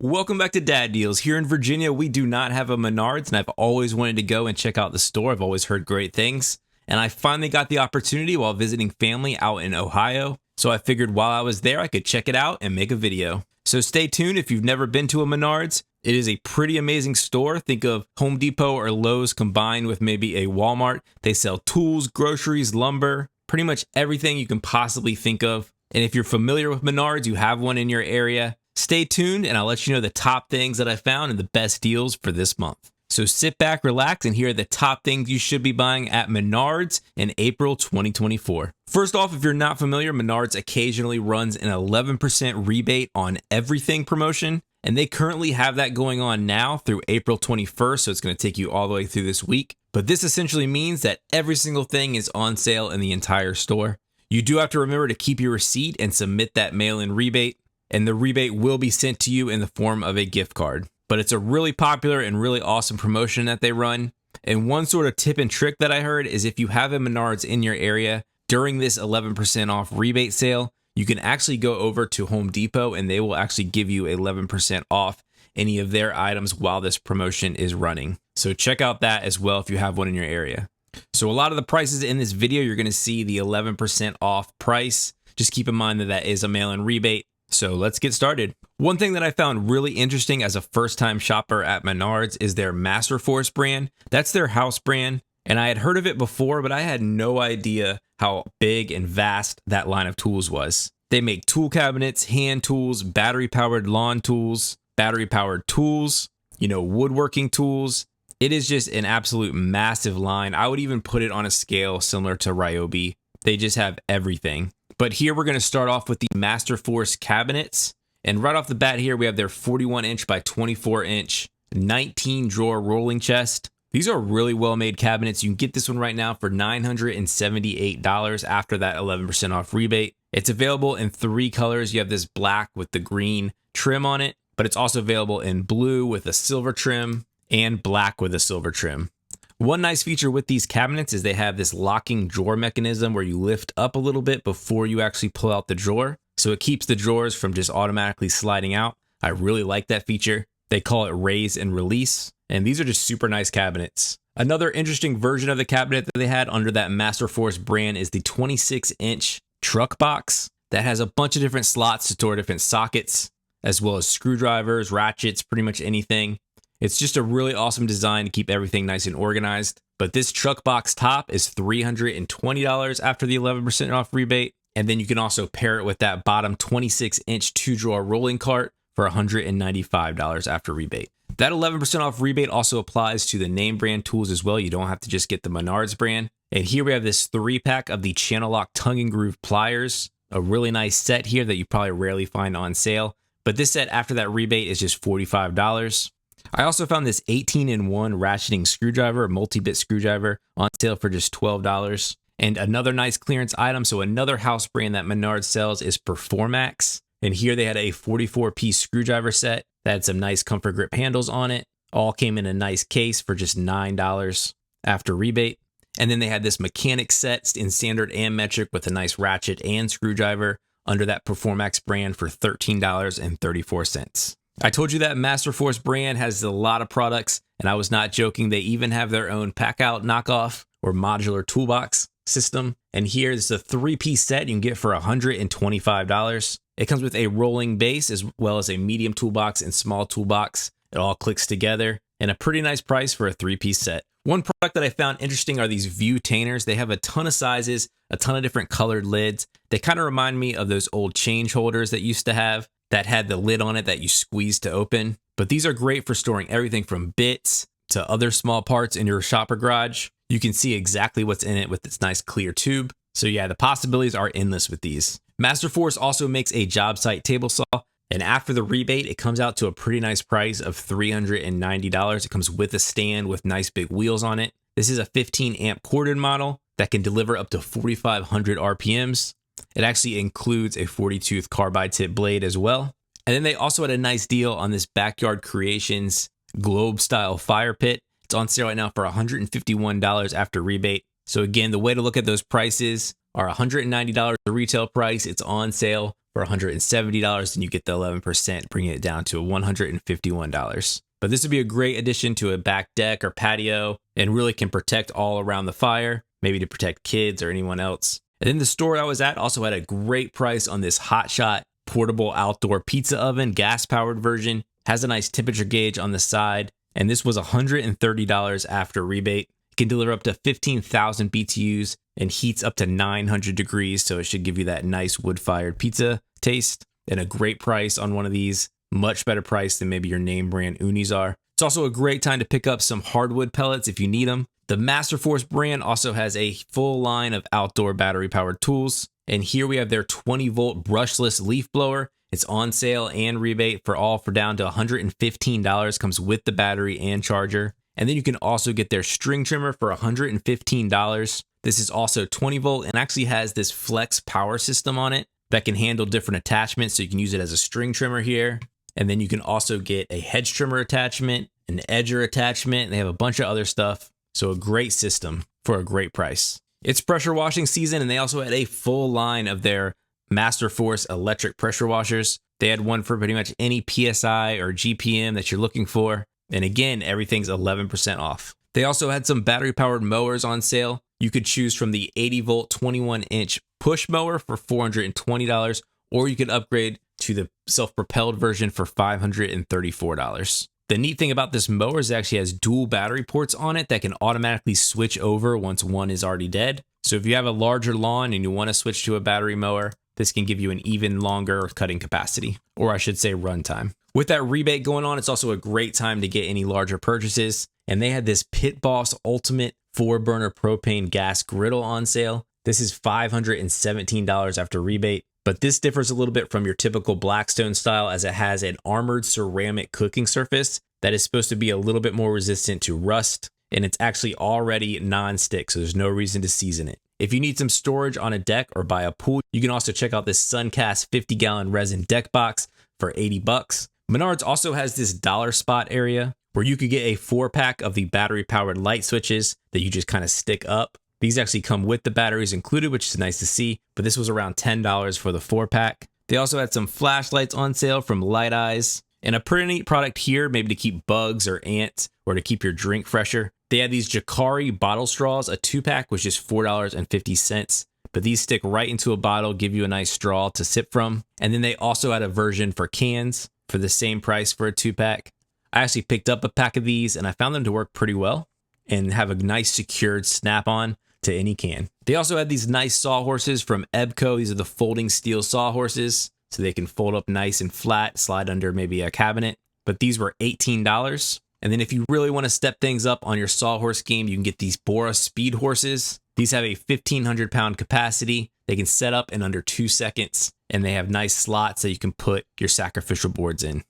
Welcome back to Dad Deals. Here in Virginia, we do not have a Menards, and I've always wanted to go and check out the store. I've always heard great things, and I finally got the opportunity while visiting family out in Ohio. So I figured while I was there, I could check it out and make a video. So stay tuned if you've never been to a Menards. It is a pretty amazing store. Think of Home Depot or Lowe's combined with maybe a Walmart. They sell tools, groceries, lumber, pretty much everything you can possibly think of. And if you're familiar with Menards, you have one in your area, stay tuned and I'll let you know the top things that I found and the best deals for this month. So sit back, relax, and here are the top things you should be buying at Menards in April 2024. First off, if you're not familiar, Menards occasionally runs an 11% rebate on everything promotion, and they currently have that going on now through April 21st, so it's going to take you all the way through this week. But this essentially means that every single thing is on sale in the entire store. You do have to remember to keep your receipt and submit that mail-in rebate, and the rebate will be sent to you in the form of a gift card. But it's a really popular and really awesome promotion that they run. And one sort of tip and trick that I heard is if you have a Menards in your area during this 11% off rebate sale, you can actually go over to Home Depot and they will actually give you 11% off any of their items while this promotion is running. So check out that as well if you have one in your area. So a lot of the prices in this video, you're going to see the 11% off price. Just keep in mind that that is a mail-in rebate. So let's get started. One thing that I found really interesting as a first-time shopper at Menards is their masterforce brand. That's their house brand. And I had heard of it before, but I had no idea how big and vast that line of tools was. They make tool cabinets, hand tools, battery-powered lawn tools, battery-powered tools, woodworking tools. It is just an absolute massive line. I would even put it on a scale similar to Ryobi. They just have everything. But here we're going to start off with the masterforce cabinets. And right off the bat here, we have their 41-inch by 24-inch 19-drawer rolling chest. These are really well-made cabinets. You can get this one right now for $978 after that 11% off rebate. It's available in 3 colors. You have this black with the green trim on it, but it's also available in blue with a silver trim and black with a silver trim. One nice feature with these cabinets is they have this locking drawer mechanism where you lift up a little bit before you actually pull out the drawer. So it keeps the drawers from just automatically sliding out. I really like that feature. They call it raise and release. And these are just super nice cabinets. Another interesting version of the cabinet that they had under that masterforce brand is the 26-inch truck box that has a bunch of different slots to store different sockets, as well as screwdrivers, ratchets, pretty much anything. It's just a really awesome design to keep everything nice and organized. But this truck box top is $320 after the 11% off rebate. And then you can also pair it with that bottom 26-inch 2-drawer rolling cart for $195 after rebate. That 11% off rebate also applies to the name brand tools as well. You don't have to just get the Menards brand. And here we have this 3-pack of the channel lock tongue and groove pliers. A really nice set here that you probably rarely find on sale. But this set after that rebate is just $45. I also found this 18-in-1 ratcheting screwdriver, a multi-bit screwdriver, on sale for just $12. And another nice clearance item, so another house brand that Menards sells is Performax. And here they had a 44-piece screwdriver set that had some nice comfort grip handles on it. All came in a nice case for just $9 after rebate. And then they had this mechanic set in standard and metric with a nice ratchet and screwdriver under that Performax brand for $13.34. I told you that masterforce brand has a lot of products, and I was not joking. They even have their own pack-out knockoff or modular toolbox system. And here's a 3-piece set you can get for $125. It comes with a rolling base as well as a medium toolbox and small toolbox. It all clicks together, and a pretty nice price for a 3-piece set. One product that I found interesting are these view tainers. They have a ton of sizes, a ton of different colored lids. They kind of remind me of those old change holders that used to have that had the lid on it that you squeeze to open. But these are great for storing everything from bits to other small parts in your shopper garage. You can see exactly what's in it with this nice clear tube. So yeah, the possibilities are endless with these. Masterforce also makes a job site table saw, and after the rebate, it comes out to a pretty nice price of $390. It comes with a stand with nice big wheels on it. This is a 15-amp corded model that can deliver up to 4,500 RPMs. It actually includes a 40-tooth carbide tip blade as well. And then they also had a nice deal on this Backyard Creations globe-style fire pit. It's on sale right now for $151 after rebate. So again, the way to look at those prices are $190 the retail price. It's on sale for $170, and you get the 11%, bringing it down to $151. But this would be a great addition to a back deck or patio and really can protect all around the fire, maybe to protect kids or anyone else. And then the store I was at also had a great price on this Hotshot portable outdoor pizza oven, gas-powered version. Has a nice temperature gauge on the side, and this was $130 after rebate. It can deliver up to 15,000 BTUs and heats up to 900 degrees, so it should give you that nice wood-fired pizza taste. And a great price on one of these. Much better price than maybe your name brand unis are. It's also a great time to pick up some hardwood pellets if you need them. The Masterforce brand also has a full line of outdoor battery-powered tools. And here we have their 20-volt brushless leaf blower. It's on sale and rebate for down to $115. Comes with the battery and charger. And then you can also get their string trimmer for $115. This is also 20 volt and actually has this flex power system on it that can handle different attachments. So you can use it as a string trimmer here. And then you can also get a hedge trimmer attachment, an edger attachment. They have a bunch of other stuff. So a great system for a great price. It's pressure washing season, and they also had a full line of their Masterforce electric pressure washers. They had one for pretty much any PSI or GPM that you're looking for. And again, everything's 11% off. They also had some battery powered mowers on sale. You could choose from the 80 volt 21 inch push mower for $420, or you could upgrade to the self-propelled version for $534. The neat thing about this mower is it actually has dual battery ports on it that can automatically switch over once one is already dead. So if you have a larger lawn and you want to switch to a battery mower, this can give you an even longer cutting capacity, or I should say runtime. With that rebate going on, it's also a great time to get any larger purchases. And they had this Pit Boss Ultimate 4-burner propane gas griddle on sale. This is $517 after rebate. But this differs a little bit from your typical Blackstone style, as it has an armored ceramic cooking surface that is supposed to be a little bit more resistant to rust, and it's actually already non-stick, so there's no reason to season it. If you need some storage on a deck or by a pool, you can also check out this Suncast 50-gallon resin deck box for $80. Menards also has this dollar spot area where you could get a 4-pack of the battery-powered light switches that you just kind of stick up. These actually come with the batteries included, which is nice to see, but this was around $10 for the 4-pack. They also had some flashlights on sale from Light Eyes, and a pretty neat product here, maybe to keep bugs or ants, or to keep your drink fresher. They had these Jacari bottle straws. A 2-pack was just $4.50, but these stick right into a bottle, give you a nice straw to sip from. And then they also had a version for cans for the same price for a 2-pack. I actually picked up a pack of these, and I found them to work pretty well and have a nice secured snap-on to any can. They also had these nice sawhorses from Ebco. These are the folding steel sawhorses, so they can fold up nice and flat, slide under maybe a cabinet. But these were $18. And then if you really want to step things up on your sawhorse game, you can get these Bora Speed Horses. These have a 1,500 pound capacity. They can set up in under 2 seconds, and they have nice slots that you can put your sacrificial boards in.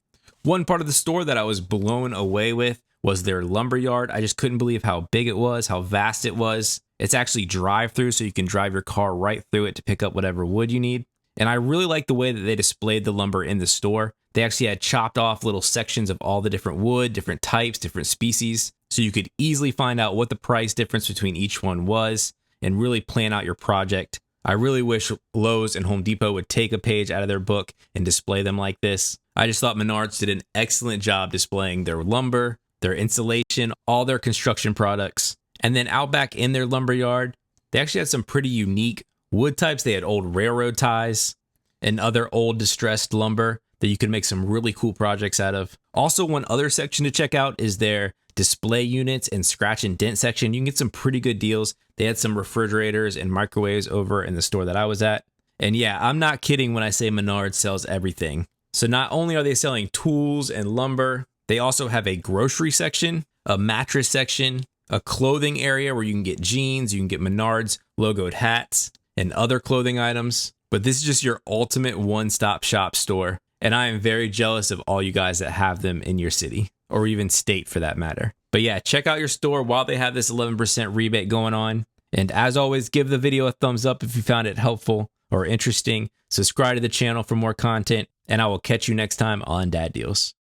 One part of the store that I was blown away with was their lumber yard. I just couldn't believe how big it was, how vast it was. It's actually drive-through, so you can drive your car right through it to pick up whatever wood you need. And I really like the way that they displayed the lumber in the store. They actually had chopped off little sections of all the different wood, different types, different species, so you could easily find out what the price difference between each one was and really plan out your project. I really wish Lowe's and Home Depot would take a page out of their book and display them like this. I just thought Menards did an excellent job displaying their lumber, their insulation, all their construction products. And then out back in their lumber yard, they actually had some pretty unique wood types. They had old railroad ties and other old distressed lumber that you can make some really cool projects out of. Also, one other section to check out is their display units and scratch and dent section. You can get some pretty good deals. They had some refrigerators and microwaves over in the store that I was at. And yeah, I'm not kidding when I say Menards sells everything. So not only are they selling tools and lumber, they also have a grocery section, a mattress section, a clothing area where you can get jeans, you can get Menards logoed hats and other clothing items. But this is just your ultimate one-stop shop store. And I am very jealous of all you guys that have them in your city, or even state for that matter. But yeah, check out your store while they have this 11% rebate going on. And as always, give the video a thumbs up if you found it helpful or interesting. Subscribe to the channel for more content, and I will catch you next time on Dad Deals.